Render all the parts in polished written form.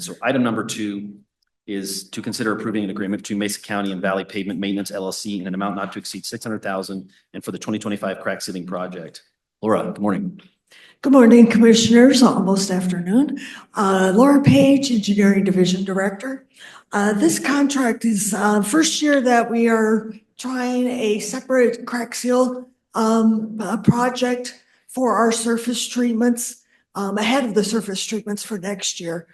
So item number 2 is to consider approving an agreement between Mesa County and Valley Pavement Maintenance LLC in an amount not to exceed $600,000 and for the 2025 crack sealing project. Laura, good morning. Good morning, Commissioners, almost afternoon. Laura Page, Engineering Division Director. This contract is first year that we are trying a separate crack seal project for our surface treatments, ahead of the surface treatments for next year.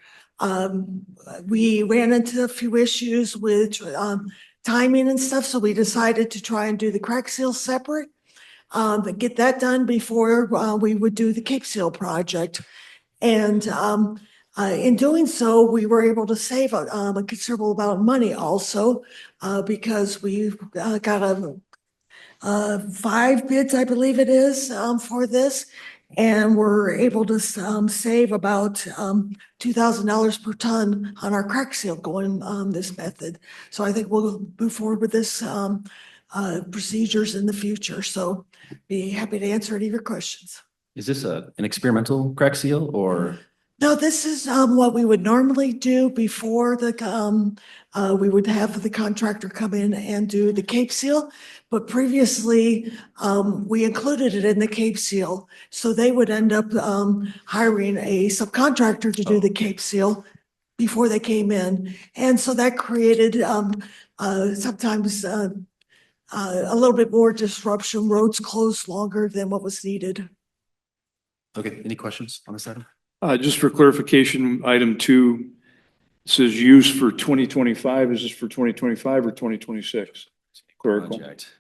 We ran into a few issues with timing and stuff, so we decided to try and do the crack seal separate. Get that done before we would do the Cape Seal project. And in doing so, we were able to save a considerable amount of money also because we got 5 bids, I believe it is, for this. And we're able to save about $2,000 per ton on our crack seal going this method. So I think we'll move forward with this procedures in the future. So be happy to answer any of your questions. Is this an experimental crack seal or? No, this is what we would normally do before we would have the contractor come in and do the Cape Seal. But previously, we included it in the Cape Seal. So they would end up hiring a subcontractor to do the Cape Seal before they came in. And so that created sometimes a little bit more disruption, roads closed longer than what was needed. Okay, any questions on this item? Just for clarification, item 2 says use for 2025. Is this for 2025 or 2026? Clerical. Project.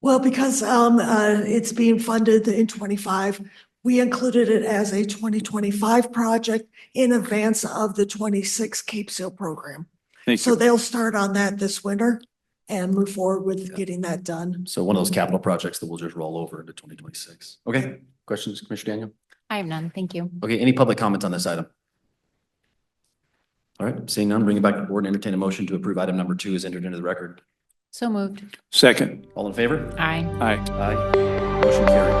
Well, because it's being funded in 25, we included it as a 2025 project in advance of the 26 Cape Seal program. Thank So you. they'll start on that this winter and move forward with getting that done. So one of those capital projects that will just roll over into 2026. Okay, questions, Commissioner Daniel? I have none. Thank you. Okay, any public comments on this item? All right, seeing none, bring it back to the board and entertain a motion to approve item number 2 is entered into the record. So moved. Second. All in favor? Aye. Aye. Aye. Motion carried.